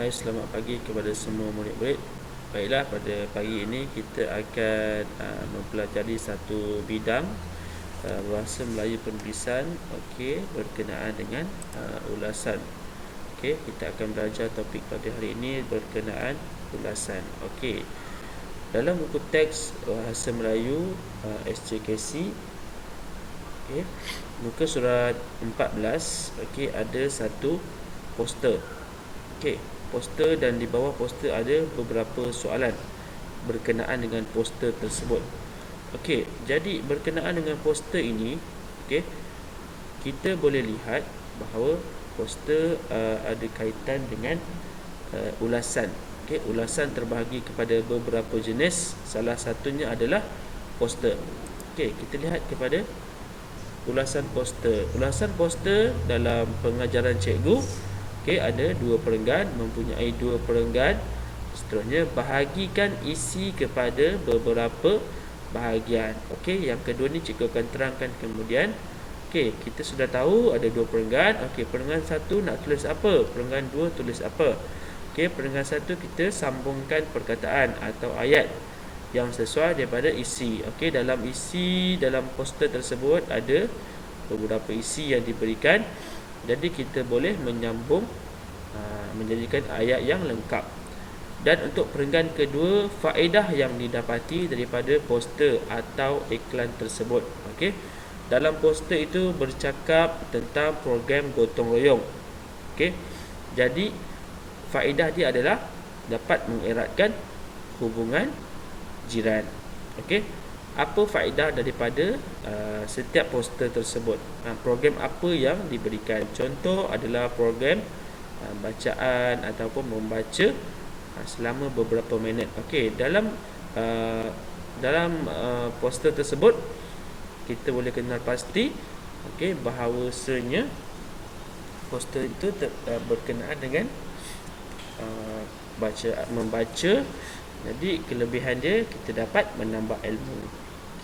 Hai, selamat pagi kepada semua murid-murid. Baiklah, pada pagi ini kita akan mempelajari satu bidang bahasa Melayu penulisan, berkenaan dengan ulasan. Kita akan belajar topik pada hari ini berkenaan ulasan. Dalam buku teks bahasa Melayu SJKC, muka surat 14, ada satu poster. Poster, dan di bawah poster ada beberapa soalan berkenaan dengan poster tersebut. Jadi berkenaan dengan poster ini, kita boleh lihat bahawa poster ada kaitan dengan ulasan. Ulasan terbahagi kepada beberapa jenis. Salah satunya adalah poster. Kita lihat kepada ulasan poster. Ulasan poster dalam pengajaran cikgu, ada dua perenggan, mempunyai dua perenggan. Seterusnya, bahagikan isi kepada beberapa bahagian. Yang kedua ni cikgu akan terangkan kemudian. Kita sudah tahu ada dua perenggan. Perenggan satu nak tulis apa? Perenggan dua tulis apa? Perenggan satu kita sambungkan perkataan atau ayat yang sesuai daripada isi. Dalam poster tersebut ada beberapa isi yang diberikan. Jadi kita boleh menyambung menjadikan ayat yang lengkap. Dan untuk perenggan kedua, faedah yang didapati daripada poster atau iklan tersebut. Dalam poster itu bercakap tentang program gotong royong. Jadi faedah dia adalah dapat mengeratkan hubungan jiran. Apa faedah daripada setiap poster tersebut? Program apa yang diberikan? Contoh adalah program bacaan ataupun membaca selama beberapa minit. Dalam poster tersebut kita boleh kenal pasti bahawasanya poster itu berkenaan dengan membaca. Jadi kelebihan dia, kita dapat menambah ilmu.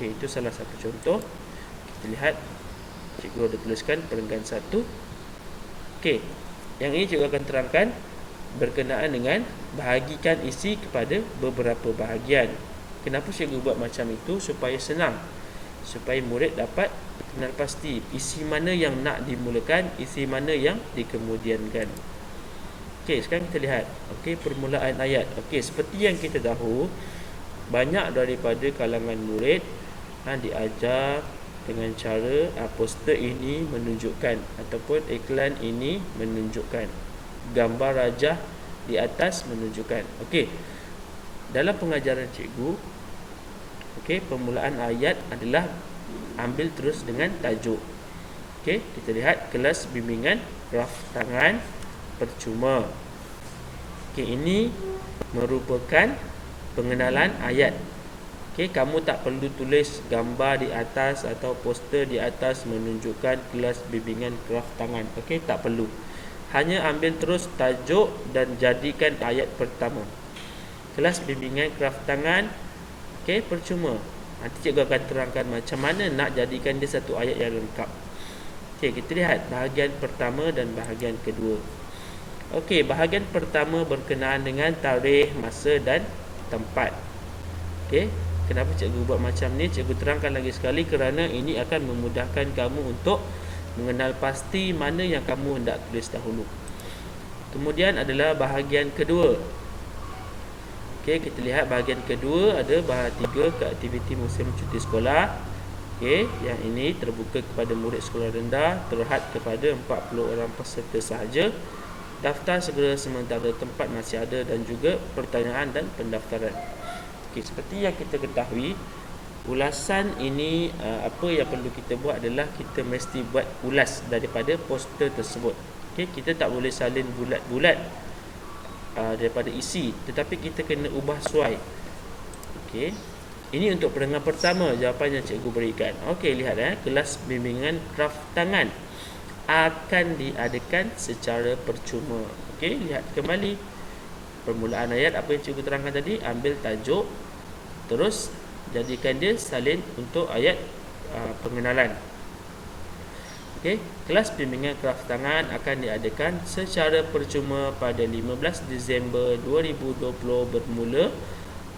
Itu salah satu contoh. Kita lihat, cikgu ada tuliskan perenggan satu. Yang ini cikgu akan terangkan berkenaan dengan bahagikan isi kepada beberapa bahagian. Kenapa cikgu buat macam itu? Supaya senang, supaya murid dapat kenal pasti isi mana yang nak dimulakan, isi mana yang dikemudiankan. Sekarang kita lihat permulaan ayat. Seperti yang kita tahu, banyak daripada kalangan murid diajar dengan cara poster ini menunjukkan ataupun iklan ini menunjukkan, gambar rajah di atas menunjukkan. Dalam pengajaran cikgu, permulaan ayat adalah ambil terus dengan tajuk. Kita lihat kelas bimbingan graf tangan percuma. Ini merupakan pengenalan ayat. Kamu tak perlu tulis gambar di atas atau poster di atas menunjukkan kelas bimbingan graf tangan. Tak perlu. Hanya ambil terus tajuk dan jadikan ayat pertama. Kelas bimbingan graf tangan percuma. Nanti cikgu akan terangkan macam mana nak jadikan dia satu ayat yang lengkap. Kita lihat bahagian pertama dan bahagian kedua. Bahagian pertama berkenaan dengan tarikh, masa dan tempat. Kenapa cikgu buat macam ni? Cikgu terangkan lagi sekali kerana ini akan memudahkan kamu untuk mengenal pasti mana yang kamu hendak tulis dahulu. Kemudian adalah bahagian kedua. Kita lihat bahagian kedua ada bahagian 3 ke aktiviti musim cuti sekolah. Yang ini terbuka kepada murid sekolah rendah, terhad kepada 40 orang peserta sahaja. Daftar segera sementara tempat masih ada, dan juga pertanyaan dan pendaftaran. Seperti yang kita ketahui, ulasan ini apa yang perlu kita buat adalah kita mesti buat ulas daripada poster tersebut. Kita tak boleh salin bulat-bulat daripada isi, tetapi kita kena ubah suai. Ini untuk perenggan pertama jawapan yang cikgu berikan. Lihat kelas bimbingan graf tangan akan diadakan secara percuma. Lihat kembali permulaan ayat apa yang cikgu terangkan tadi. Ambil tajuk, terus jadikan dia salin untuk ayat pengenalan. Okey, kelas bimbingan kraftangan akan diadakan secara percuma pada 15 Disember 2020 bermula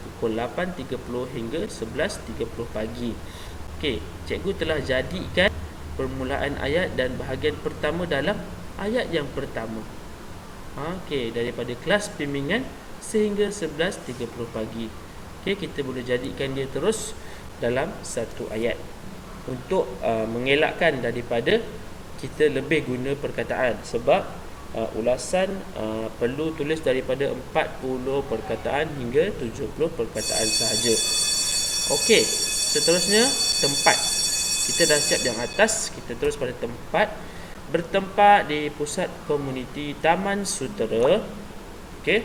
pukul 8.30 hingga 11.30 pagi. Okey, cikgu telah jadikan permulaan ayat dan bahagian pertama dalam ayat yang pertama. Okey, daripada kelas bimbingan sehingga 11.30 pagi. Okey, kita boleh jadikan dia terus dalam satu ayat untuk mengelakkan daripada kita lebih guna perkataan, sebab ulasan perlu tulis daripada 40 perkataan hingga 70 perkataan sahaja. Okey, seterusnya tempat. Kita dah siap yang atas, kita terus pada tempat. Bertempat di pusat komuniti Taman Sutera. Okey,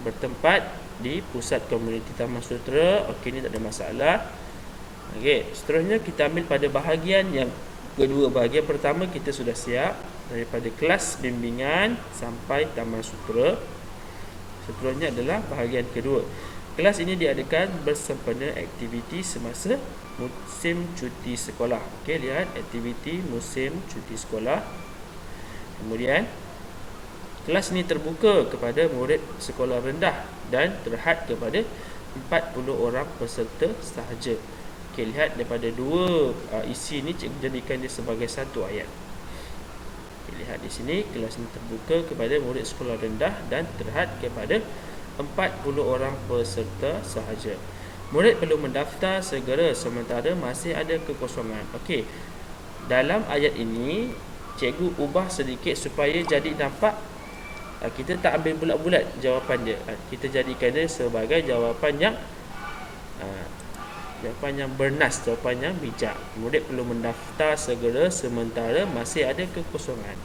bertempat di pusat komuniti Taman Sutera. Okey, ni tak ada masalah. Okey, seterusnya kita ambil pada bahagian yang kedua. Bahagian pertama kita sudah siap, daripada kelas bimbingan sampai Taman Sutera. Seterusnya adalah bahagian kedua. Kelas ini diadakan bersempena aktiviti semasa musim cuti sekolah. Okey, lihat aktiviti musim cuti sekolah. Kemudian kelas ini terbuka kepada murid sekolah rendah dan terhad kepada 40 orang peserta sahaja. Okey, lihat daripada dua isi ni, cikgu jadikan dia sebagai satu ayat. Okay, lihat di sini, kelas ini terbuka kepada murid sekolah rendah dan terhad kepada 40 orang peserta sahaja. Murid perlu mendaftar segera sementara masih ada kekosongan. Okey, dalam ayat ini cikgu ubah sedikit supaya jadi nampak kita tak ambil bulat-bulat jawapan dia. Kita jadikan dia sebagai jawapan yang bernas, jawapan yang bijak. Murid perlu mendaftar segera sementara masih ada kekosongan.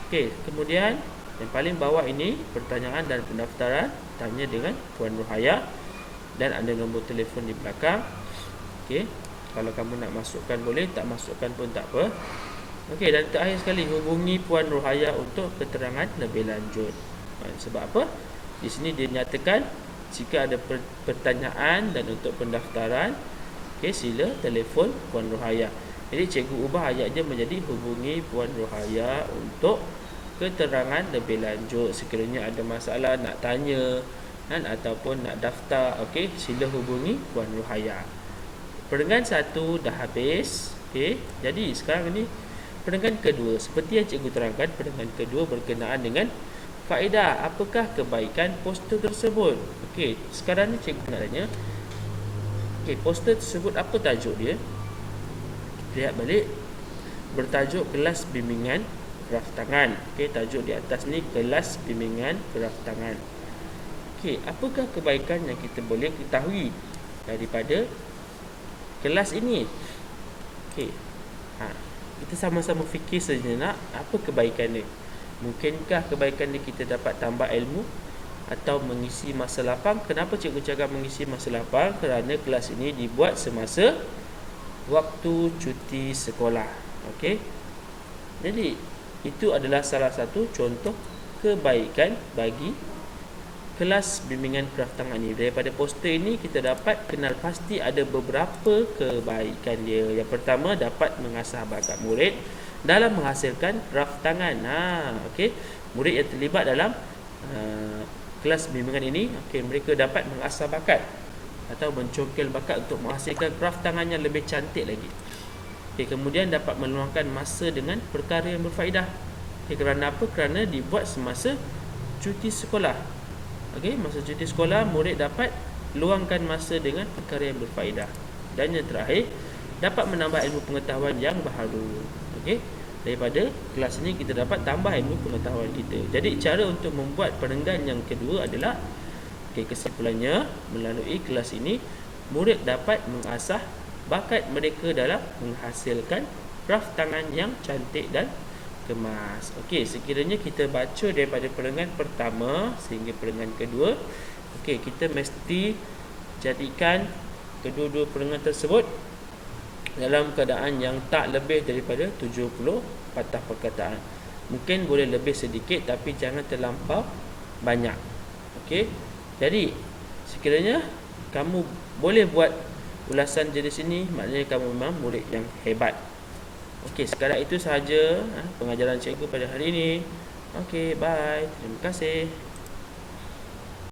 Okey, kemudian yang paling bawah ini pertanyaan dan pendaftaran, tanya dengan Puan Rohaya dan ada nombor telefon di belakang. Okey, kalau kamu nak masukkan boleh, tak masukkan pun tak apa. Okey, dan terakhir sekali, hubungi Puan Rohaya untuk keterangan lebih lanjut. Sebab apa? Di sini dia nyatakan jika ada pertanyaan dan untuk pendaftaran, okey, sila telefon Puan Rohaya. Jadi cikgu ubah ayatnya menjadi hubungi Puan Rohaya untuk keterangan lebih lanjut. Sekiranya ada masalah nak tanya ataupun nak daftar, okey, sila hubungi Puan Rohaya. Perenggan 1 dah habis. Okey, jadi sekarang ni perenggan kedua. Seperti yang cikgu terangkan, perenggan kedua berkenaan dengan faedah. Apakah kebaikan poster tersebut? Okey, sekarang ni cikgu nak tanya, okey, poster tersebut apa tajuk dia? Lihat balik, bertajuk kelas bimbingan kraftangan. Okey, tajuk di atas ni kelas bimbingan kraftangan. Okey, apakah kebaikan yang kita boleh ketahui daripada kelas ini? Okey, kita sama-sama fikir sejenak, apa kebaikan dia? Mungkinkah kebaikan dia kita dapat tambah ilmu atau mengisi masa lapang? Kenapa cikgu cakap mengisi masa lapang? Kerana kelas ini dibuat semasa waktu cuti sekolah. Okey, jadi itu adalah salah satu contoh kebaikan bagi kelas bimbingan kraftangan ini. Daripada poster ini kita dapat kenal pasti ada beberapa kebaikan dia. Yang pertama, dapat mengasah bakat murid dalam menghasilkan kraftangan. Okey, murid yang terlibat dalam kelas bimbingan ini, okey, mereka dapat mengasah bakat atau mencongkel bakat untuk menghasilkan kraftangan yang lebih cantik lagi. Okey, kemudian dapat meluangkan masa dengan perkara yang berfaedah. Okey, kerana apa? Kerana dibuat semasa cuti sekolah. Okey, masa cuti sekolah murid dapat luangkan masa dengan perkara yang berfaedah. Dan yang terakhir, dapat menambah ilmu pengetahuan yang baharu. Okey, daripada kelas ini kita dapat tambah ilmu pengetahuan kita. Jadi cara untuk membuat perenggan yang kedua adalah, okey, kesimpulannya melalui kelas ini murid dapat mengasah bakat mereka dalam menghasilkan kraftangan yang cantik dan kemas. Okey, sekiranya kita baca daripada perenggan pertama sehingga perenggan kedua, okey, kita mesti jadikan kedua-dua perenggan tersebut dalam keadaan yang tak lebih daripada 70 patah perkataan. Mungkin boleh lebih sedikit tapi jangan terlampau banyak. Okey, jadi sekiranya kamu boleh buat ulasan jenis ini, maknanya kamu memang murid yang hebat. Okey, sekadar itu sahaja pengajaran cikgu pada hari ini. Okey, bye. Terima kasih.